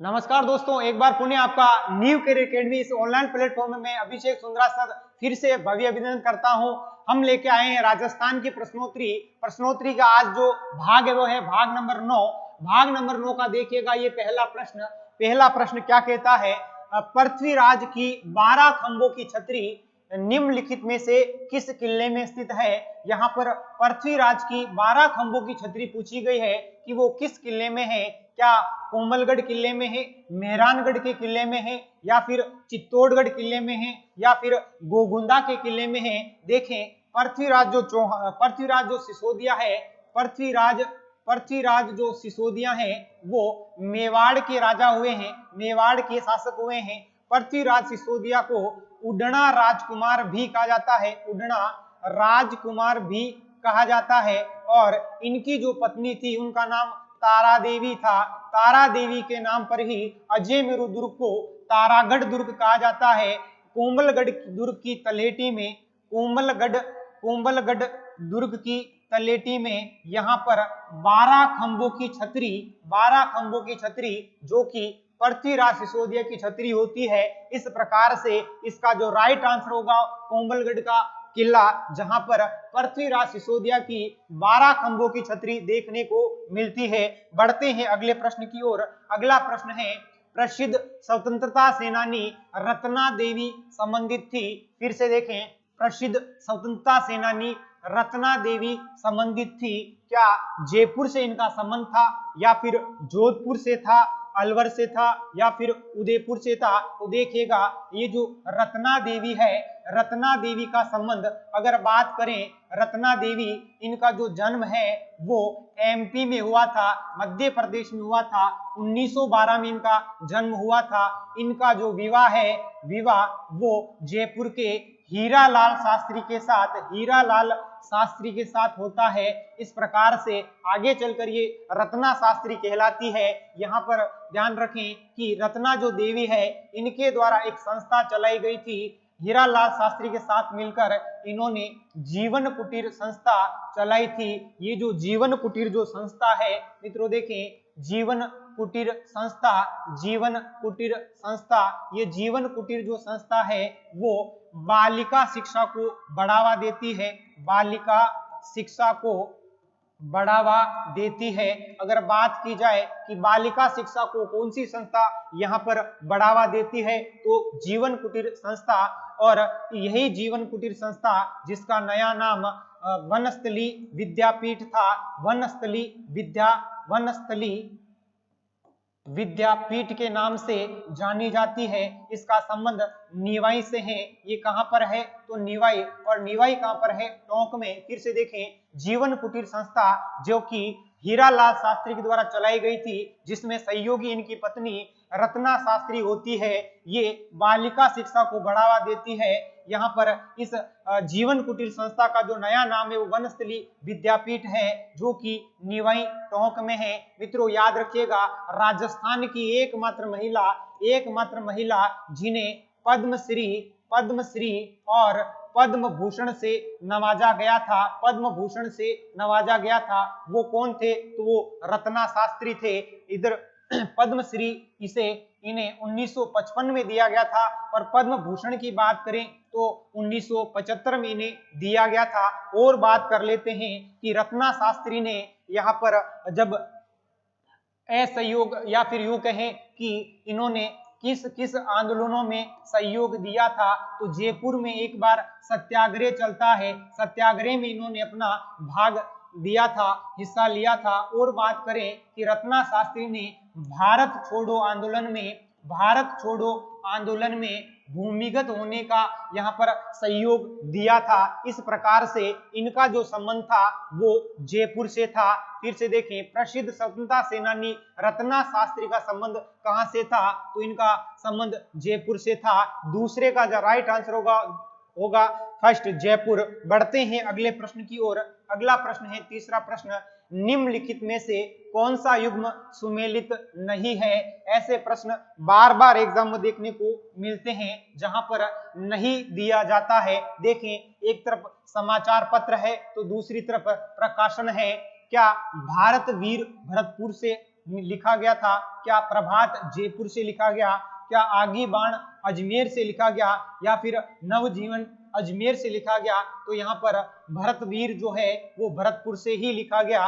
नमस्कार दोस्तों, एक बार पुनः आपका न्यू करियर अकेडमी इस ऑनलाइन प्लेटफॉर्म में अभिषेक सुंदरा सर फिर से भव्य अभिनंदन करता हूं। हम लेके आए हैं राजस्थान की प्रश्नोत्तरी का आज जो भाग है वो है भाग नंबर 9। भाग नंबर 9 का देखिएगा ये पहला प्रश्न क्या कहता है, पृथ्वीराज की 12 खंभों की छतरी निम्नलिखित में से किस किले में स्थित है। यहाँ पर पृथ्वीराज की 12 खंभों की छतरी पूछी गई है कि वो किस किले में है। क्या कोमलगढ़ किले में है, मेहरानगढ़ के किले में है, या फिर चित्तौड़गढ़ किले में है, या फिर गोगुंदा के किले में है। देखें, पृथ्वीराज जो सिसोदिया है, पृथ्वीराज जो सिसोदिया है वो मेवाड़ के राजा हुए हैं, मेवाड़ के शासक हुए हैं। पृथ्वीराज सिसोदिया को उडना राजकुमार भी कहा जाता है, उडना राजकुमार भी कहा जाता है। और इनकी जो पत्नी थी उनका नाम तारा देवी था। तारा देवी के नाम पर ही अजय मेरु दुर्ग को तारागढ़ दुर्ग कहा जाता है। कोमलगढ़ दुर्ग की तलेटी में कोमलगढ़ दुर्ग की तलेटी में यहाँ पर 12 खंभों की छतरी जो कि पृथ्वीराज सिसोदिया की छतरी होती है। इस प्रकार से इसका जो राइट आंसर होगा कोमलगढ़ का किला, जहां पर पृथ्वीराज सिसोदिया की 12 खंभों की छतरी देखने को मिलती है। बढ़ते हैं अगले प्रश्न की ओर। अगला प्रश्न है, प्रसिद्ध स्वतंत्रता सेनानी रत्ना देवी संबंधित थी। फिर से देखें, प्रसिद्ध स्वतंत्रता सेनानी रत्ना देवी संबंधित थी। क्या जयपुर से इनका संबंध था, या फिर जोधपुर से था, अलवर से था, या फिर उदयपुर से था। तो देखिएगा ये जो रत्ना देवी है, रत्ना देवी का संबंध अगर बात करें, रत्ना देवी इनका जो जन्म है वो एमपी में हुआ था, मध्य प्रदेश में हुआ था। 1912 में इनका जन्म हुआ था। इनका जो विवाह वो जयपुर के हीरालाल शास्त्री के साथ होता है। इस प्रकार से आगे चलकर ये रत्ना शास्त्री कहलाती है। यहाँ पर ध्यान रखें कि रत्ना जो देवी है इनके द्वारा एक संस्था चलाई गई थी। हीरालाल शास्त्री के साथ मिलकर इन्होंने जीवन कुटीर संस्था चलाई थी। ये जो जीवन कुटीर जो संस्था है मित्रों, देखें, जीवन कुटीर संस्था, ये जीवन कुटीर जो संस्था है वो बालिका शिक्षा को बढ़ावा देती है, बालिका शिक्षा को बढ़ावा देती है। अगर बात की जाए कि बालिका शिक्षा को कौन सी संस्था यहाँ पर बढ़ावा देती है, तो जीवन कुटीर संस्था। और यही जीवन कुटीर संस्था जिसका नया नाम वनस्थली विद्यापीठ था, वनस्थली विद्यापीठ के नाम से जानी जाती है। इसका संबंध निवाई से है। ये कहां पर है, तो निवाई, और निवाई कहां पर है, टोंक में। फिर से देखें, जीवन कुटीर संस्था जो कि हीरालाल शास्त्री के द्वारा चलाई गई थी, जिसमें सहयोगी इनकी पत्नी रत्ना शास्त्री होती है, ये बालिका शिक्षा को बढ़ावा देती है। यहाँ पर इस जीवन कुटीर संस्था का जो नया नाम है वो वनस्थली विद्यापीठ है, जो कि निवाई टोंक में है। मित्रों याद रखिएगा, राजस्थान की एकमात्र महिला जिन्हें पद्मश्री और पद्म भूषण से नवाजा गया था, वो कौन थे, तो वो रत्ना शास्त्री थे। इधर पद्मश्री इन्हें 1955 में दिया गया था, और पद्म भूषण की बात करें तो 1975 में इन्हें दिया गया था। और बात कर लेते हैं कि रत्ना शास्त्री ने यहाँ पर जब असहयोग, या फिर यूं कहें कि इन्होंने किस आंदोलनों में सहयोग दिया था, तो जयपुर में एक बार सत्याग्रह चलता है, सत्याग्रह में इन्होंने अपना भाग दिया था, हिस्सा लिया था। और बात करें कि रत्ना शास्त्री ने भारत छोड़ो आंदोलन में भूमिगत होने का यहाँ पर सहयोग दिया था। इस प्रकार से इनका जो संबंध था वो जयपुर से था। फिर से देखें, प्रसिद्ध स्वतंत्रता सेनानी रत्ना शास्त्री का संबंध कहां से था, तो इनका संबंध जयपुर से था। दूसरे का जो राइट आंसर होगा फर्स्ट, जयपुर। बढ़ते हैं अगले प्रश्न की ओर। अगला प्रश्न है तीसरा प्रश्न, निम्नलिखित में से कौन सा युग्म सुमेलित नहीं है। ऐसे प्रश्न बार बार एग्जाम में देखने को मिलते हैं जहां पर नहीं दिया जाता है। देखें, एक तरफ समाचार पत्र है तो दूसरी तरफ प्रकाशन है। क्या भारत वीर भरतपुर से लिखा गया था? क्या प्रभात जयपुर से लिखा गया? क्या आगी बाण अजमेर से लिखा गया? या फिर नवजीवन अजमेर से लिखा गया? तो यहाँ पर भरतवीर जो है वो भरतपुर से ही लिखा गया।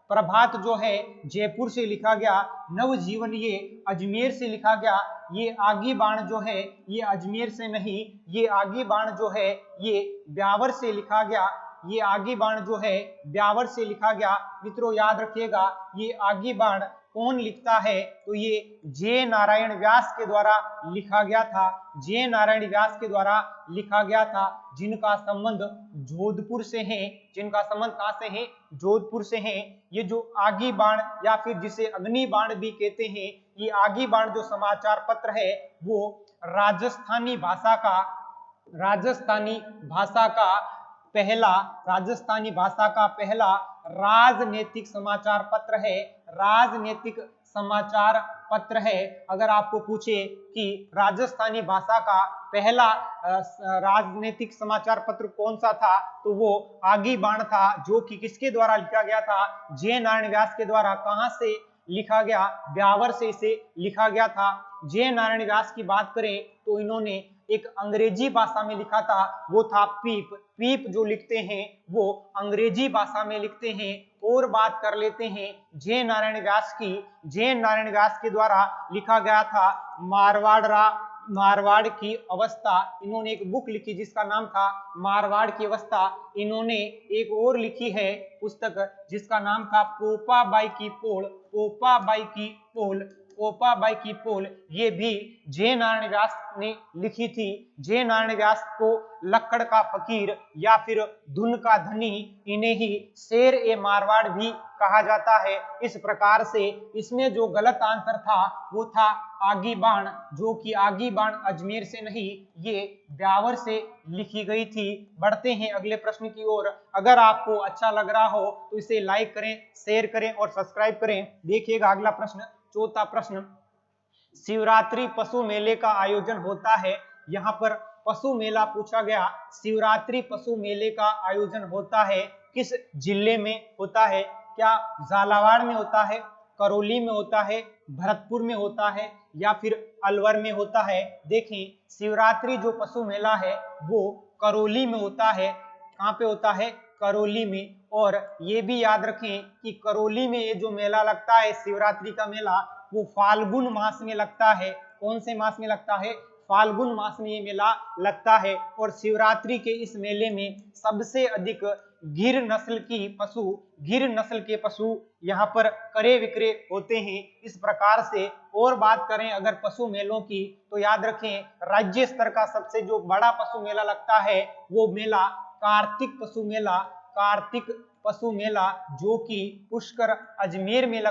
प्रभात जो है जयपुर से लिखा गया। नवजीवन ये अजमेर से लिखा गया। ये आगी बाण जो है ये अजमेर से नहीं, ये आगी बाण जो है ये ब्यावर से लिखा गया। ये आगी बाण जो है ब्यावर से लिखा गया। मित्रों याद रखिएगा, ये आगी बाण कौन लिखता है? तो ये जे नारायण व्यास के द्वारा लिखा गया था। जे नारायण व्यास के द्वारा लिखा गया था, जिनका संबंध जोधपुर से है। जिनका संबंध कहां से है? जोधपुर से है। ये जो आगी बाण या फिर जिसे अग्नि बाण भी कहते हैं, ये आगी बाण जो समाचार पत्र है वो राजस्थानी भाषा का पहला राजनीतिक समाचार पत्र है। राजनीतिक समाचार पत्र है। अगर आपको पूछे कि राजस्थानी भाषा का पहला राजनीतिक समाचार पत्र कौन सा था, तो वो आगी बाण था, जो कि किसके द्वारा लिखा गया था? जे नारायण व्यास के द्वारा। कहां से लिखा गया? ब्यावर से इसे लिखा गया था। जे नारायण व्यास की बात करें तो इन्होंने एक अंग्रेजी भाषा में लिखा था, वो था पीप। पीप जो लिखते हैं वो अंग्रेजी भाषा में लिखते हैं। और बात कर लेते हैं जे नारायण व्यास की। जे नारायण व्यास के द्वारा लिखा गया था मारवाड़ की अवस्था। इन्होंने एक बुक लिखी जिसका नाम था मारवाड़ की अवस्था। इन्होंने एक और लिखी है पुस्तक जिसका नाम था पोपा बाई की पोल। ये भी जे नारायण व्यास ने लिखी थी। जे नारायण व्यास को लक्कड़ का फकीर या फिर धुन का धनी, इन्हें ही शेर ए मारवाड़ भी कहा जाता है। इस प्रकार से इसमें जो गलत आंसर था वो था आगी बाण, जो कि आगी बाण अजमेर से नहीं, ये ब्यावर से लिखी गई थी। बढ़ते हैं अगले प्रश्न की ओर। अगर आपको अच्छा लग रहा हो तो इसे लाइक करें, शेयर करें और सब्सक्राइब करें। देखिएगा अगला प्रश्न, चौथा प्रश्न। शिवरात्रि पशु मेले का आयोजन होता है। यहाँ पर पशु मेला पूछा गया। शिवरात्रि पशु मेले का आयोजन होता है किस जिले में होता है? क्या झालावाड़ में होता है, करौली में होता है, भरतपुर में होता है या फिर अलवर में होता है? देखें, शिवरात्रि जो पशु मेला है वो करौली में होता है। कहाँ पे होता है? करौली में। और ये भी याद रखें कि करौली में ये जो मेला लगता है शिवरात्रि का मेला, वो फाल्गुन मास में लगता है। कौन से मास में लगता है? फाल्गुन मास में ये मेला लगता है। और शिवरात्रि के इस मेले में सबसे अधिक गिर नस्ल के पशु यहाँ पर क्रय विक्रय होते हैं। इस प्रकार से और बात करें अगर पशु मेलों की, तो याद रखें राज्य स्तर का सबसे जो बड़ा पशु मेला लगता है वो मेला कार्तिक पशु मेला, जो कि पुष्कर अजमेर में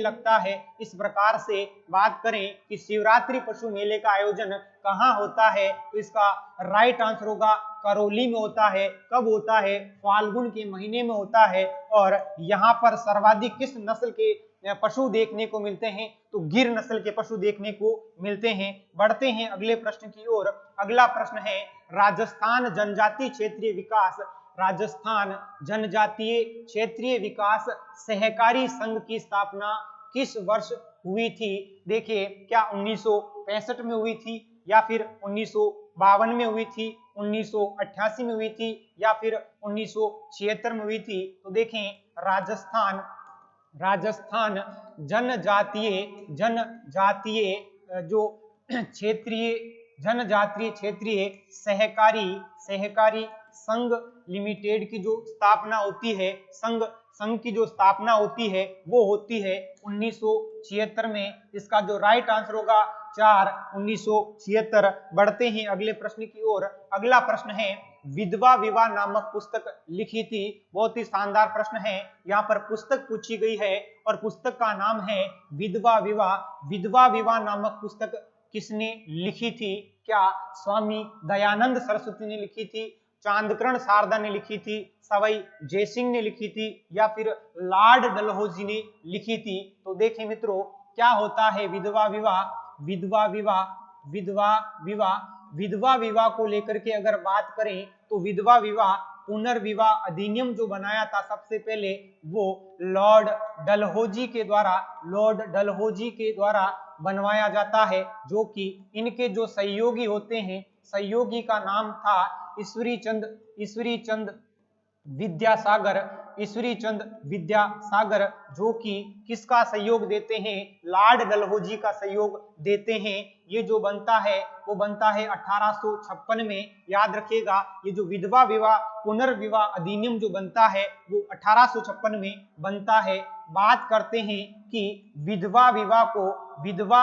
लगता है। इस प्रकार से बात करें कि शिवरात्रि पशु मेले का आयोजन कहाँ होता है, तो इसका राइट आंसर होगा करौली में होता है। कब होता है? फाल्गुन के महीने में होता है। और यहाँ पर सर्वाधिक किस नस्ल के पशु देखने को मिलते हैं? तो गिर नस्ल के पशु देखने को मिलते हैं। बढ़ते हैं अगले प्रश्न की ओर। अगला प्रश्न है राजस्थान जनजातीय क्षेत्रीय विकास सहकारी संघ की स्थापना किस वर्ष हुई थी? देखिए, क्या 1965 में हुई थी या फिर 1952 में हुई थी, 1988 में हुई थी या फिर 1976 में हुई थी? तो देखें, राजस्थान क्षेत्रीय सहकारी संघ लिमिटेड की जो स्थापना होती है, संघ की जो स्थापना होती है वो होती है 1976 में। इसका जो राइट आंसर होगा 4/1976। बढ़ते हैं अगले प्रश्न की ओर। अगला प्रश्न है विधवा विवाह नामक पुस्तक लिखी थी। बहुत ही शानदार प्रश्न है। यहाँ पर पुस्तक पूछी गई है और पुस्तक का नाम है विधवा विवाह नामक पुस्तक किसने लिखी थी? क्या स्वामी दयानंद सरस्वती ने लिखी थी, चांदकरण शारदा ने लिखी थी, सवाई जयसिंह ने लिखी थी या फिर लॉर्ड डलहौजी ने लिखी थी? तो देखें मित्रों, क्या होता है विधवा विवाह को लेकर के अगर बात करें तो विधवा विवाह पुनर्विवाह अधिनियम जो बनाया था सबसे पहले, वो लॉर्ड डलहौजी के द्वारा बनवाया जाता है, जो कि इनके जो सहयोगी होते हैं, सहयोगी का नाम था ईश्वरी चंद विद्यासागर, जो कि किसका सहयोग देते हैं, लॉर्ड डलहौजी का सहयोग देते हैं। ये जो बनता है वो बनता है 1856 में। याद रखिएगा, ये जो विधवा विवाह पुनर्विवाह अधिनियम जो बनता है वो 1856 में बनता है। बात करते हैं कि विधवा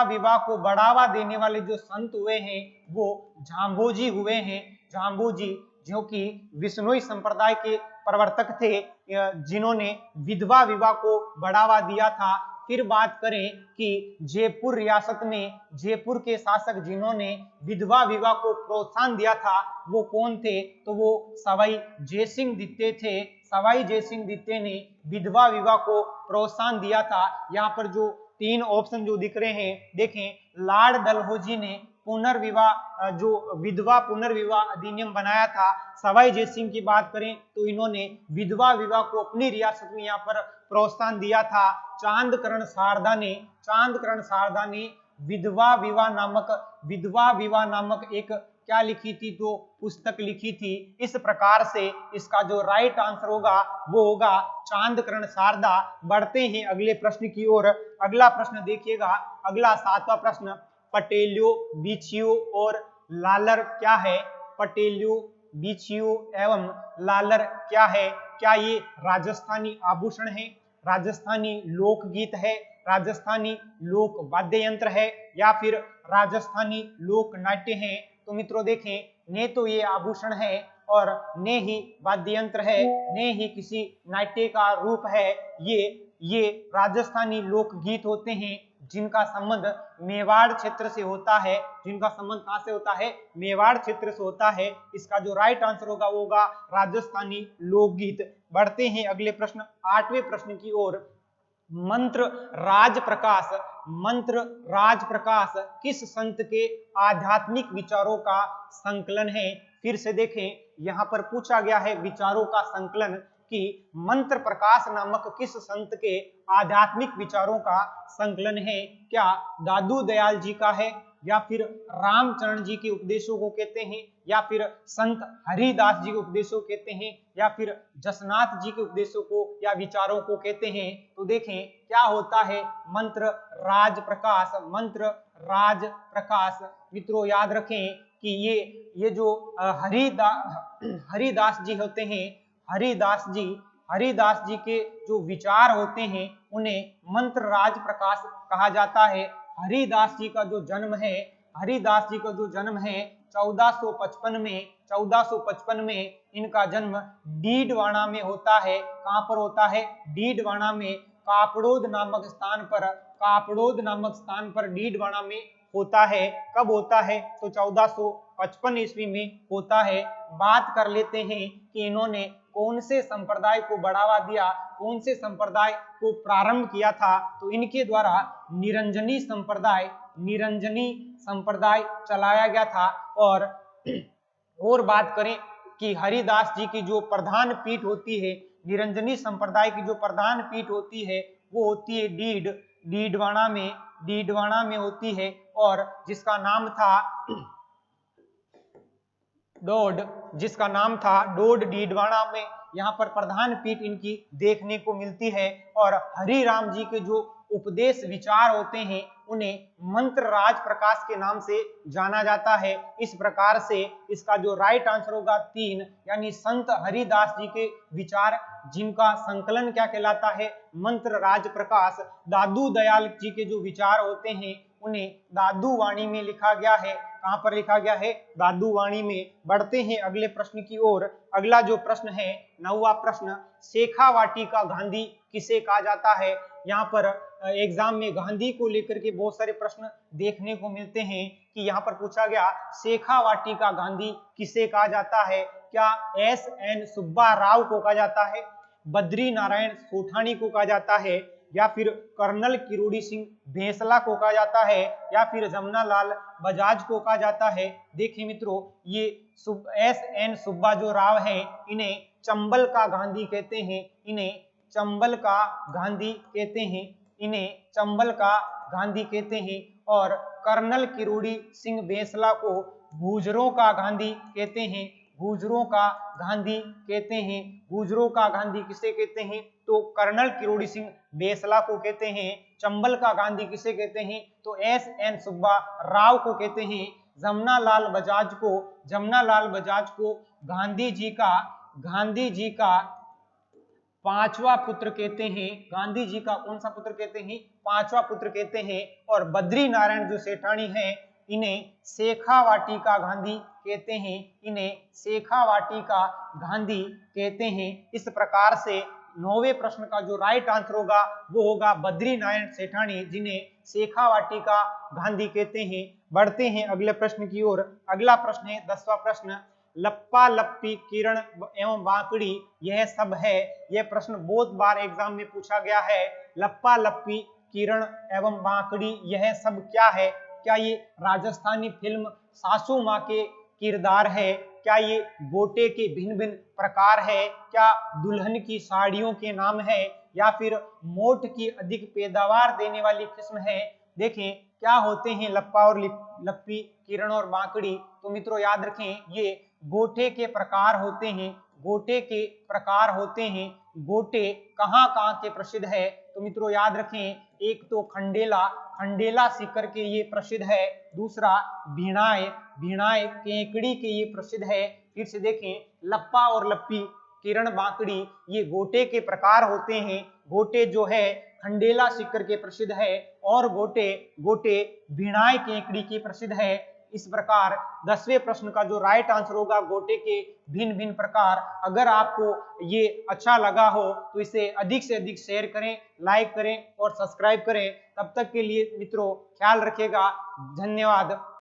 विवाह को बढ़ावा देने वाले जो संत हुए हैं वो झांबोजी हुए हैं। झांबोजी जो कि विश्नोई संप्रदाय के प्रवर्तक थे, जिन्होंने विधवा विवाह को बढ़ावा दिया था। फिर बात करें कि जयपुर रियासत में जयपुर के शासक जिन्होंने विधवा विवाह को प्रोत्साहन दिया था वो कौन थे, तो वो सवाई जयसिंह द्वितीय थे। सवाई जयसिंह द्वितीय ने विधवा विवाह को प्रोत्साहन दिया था। यहाँ पर जो 3 ऑप्शन जो दिख रहे हैं, देखें, लॉर्ड डलहौजी ने जो विधवा पुनर्विवाह अधिनियम बनाया था। सवाई जयसिंह की बात करें तो इन्होंने विधवा विवाह को अपनी रियासत में यहाँ पर प्रोत्साहन दिया था। चांदकरण शारदा ने विधवा विवाह नामक एक क्या लिखी थी, तो पुस्तक लिखी थी। इस प्रकार से इसका जो राइट आंसर होगा वो होगा चांदकरण शारदा। बढ़ते हैं अगले प्रश्न की ओर। अगला प्रश्न देखिएगा, अगला 7वां प्रश्न, पटेलियो, बिछियो और लालर क्या है? पटेलियो, बिछियो एवं लालर क्या है? क्या ये राजस्थानी आभूषण है, राजस्थानी लोकगीत है, राजस्थानी लोक वाद्य यंत्र है, या फिर राजस्थानी लोक नाट्य है? तो मित्रों देखें, ने तो ये आभूषण है और ने ही वाद्य यंत्र है, ने ही किसी नाट्य का रूप है। ये राजस्थानी लोकगीत होते हैं जिनका संबंध मेवाड़ क्षेत्र से होता है। जिनका संबंध कहां से होता है? मेवाड़ क्षेत्र से होता है। इसका जो राइट आंसर होगा वो होगा राजस्थानी लोकगीत। बढ़ते हैं अगले प्रश्न, 8वें प्रश्न की ओर। मंत्र राज प्रकाश किस संत के आध्यात्मिक विचारों का संकलन है? फिर से देखें, यहां पर पूछा गया है विचारों का संकलन कि मंत्र प्रकाश नामक किस संत के आध्यात्मिक विचारों का संकलन है। क्या दादू दयाल जी का है, या फिर रामचरण जी के उपदेशों को कहते हैं, या फिर संत हरिदास जी के उपदेशों को कहते हैं, या फिर जसनाथ जी के उपदेशों को या विचारों को कहते हैं? तो देखें क्या होता है मंत्र राज प्रकाश। मित्रों याद रखें कि ये जो हरिदास जी होते हैं, हरिदास जी के जो विचार होते हैं उन्हें मंत्र राज प्रकाश कहा जाता है। हरिदास जी का जो जन्म है 1455 में इनका जन्म डीडवाना में होता है। कहां पर होता है? डीडवाना में, कापड़ोद नामक स्थान पर डीडवाना में होता है। कब होता है? तो 1455 ईस्वी में होता है। बात कर लेते हैं कि इन्होंने कौन से संप्रदाय को बढ़ावा दिया, कौन से संप्रदाय को प्रारंभ किया था? तो इनके द्वारा निरंजनी संप्रदाय चलाया गया था। और बात करें कि हरिदास जी की जो प्रधान पीठ होती है, निरंजनी संप्रदाय की जो प्रधान पीठ होती है वो होती है डीडवाना में होती है, और जिसका नाम था डोड डीडवाना में यहाँ पर प्रधान पीठ इनकी देखने को मिलती है। और हरिराम जी के जो उपदेश विचार होते हैं उन्हें मंत्र राज प्रकाश के नाम से जाना जाता है। इस प्रकार से इसका जो राइट आंसर होगा 3, यानी संत हरिदास जी के विचार जिनका संकलन क्या कहलाता है? मंत्र राज प्रकाश। दादू दयाल जी के जो विचार होते हैं उन्हें दादू वाणी में लिखा गया है। कहां पर लिखा गया है? दादू वाणी में। बढ़ते हैं अगले प्रश्न की ओर। अगला जो प्रश्न है 9वां प्रश्न, शेखावाटी का गांधी किसे कहा जाता है? यहाँ पर एग्जाम में गांधी को लेकर के बहुत सारे प्रश्न देखने को मिलते हैं कि यहाँ पर पूछा गया शेखावाटी का गांधी किसे कहा जाता है? क्या एस एन सुब्बा राव को कहा जाता है, बद्री नारायण सोठानी को कहा जाता है, या फिर कर्नल किरोड़ी सिंह भेंसला को कहा जाता है या फिर जमुना लाल बजाज को कहा जाता है। देखिए मित्रों, ये एस.एन. सुब्बा जो राव है इन्हें चंबल का गांधी कहते हैं, इन्हें चंबल का गांधी कहते हैं, इन्हें चंबल का गांधी कहते हैं। और कर्नल किरोड़ी सिंह भेंसला को गुर्जरों का गांधी कहते हैं, गुर्जरों का गांधी कहते हैं। गुर्जरों का गांधी किसे कहते हैं? तो कर्नल किरोड़ी सिंह भेंसला को कहते हैं। चंबल का गांधी किसे कहते हैं? तो एस.एन. सुब्बा राव को कहते हैं। जमुना लाल बजाज को गांधी जी का पांचवा पुत्र कहते हैं। गांधी जी का कौन सा पुत्र कहते हैं? पांचवा पुत्र कहते हैं। और बद्री नारायण जो सेठानी है इन्हें शेखावाटी का गांधी कहते हैं, इन्हें शेखावाटी का गांधी कहते हैं। इस प्रकार से 9वें प्रश्न का जो राइट आंसर होगा वो होगा बद्री नारायण सेठानी, जिन्हें शेखावाटी का गांधी कहते हैं। बढ़ते हैं अगले प्रश्न की ओर। अगला प्रश्न है 10वां प्रश्न, लप्पा लप्पी किरण एवं बांकड़ी यह सब है। यह प्रश्न बहुत बार एग्जाम में पूछा गया है। लप्पा लप्पी किरण एवं बांकड़ी यह सब क्या है? क्या ये राजस्थानी फिल्म सासू माँ के किरदार है? क्या ये गोटे के भिन्न भिन्न प्रकार है? क्या दुल्हन की साड़ियों के नाम है? या फिर मोठ की अधिक पैदावार देने वाली किस्म है? देखें क्या होते हैं लप्पा और लप्पी, किरण और बांकड़ी। तो मित्रों याद रखें ये गोटे के प्रकार होते हैं, गोटे के प्रकार होते हैं। गोटे कहाँ कहाँ के प्रसिद्ध है? तो मित्रों याद रखें, एक तो खंडेला सीकर के ये प्रसिद्ध है। दूसरा भिणाय केकड़ी के ये प्रसिद्ध है। फिर से देखें लप्पा और लप्पी, किरण, बांकड़ी ये गोटे के प्रकार होते हैं। गोटे जो है खंडेला सीकर के प्रसिद्ध है और गोटे भिणाय केकड़ी की प्रसिद्ध है। इस प्रकार 10वें प्रश्न का जो राइट आंसर होगा गोटे के भिन्न भिन्न प्रकार। अगर आपको ये अच्छा लगा हो तो इसे अधिक से अधिक शेयर करें, लाइक करें और सब्सक्राइब करें। तब तक के लिए मित्रों ख्याल रखिएगा। धन्यवाद।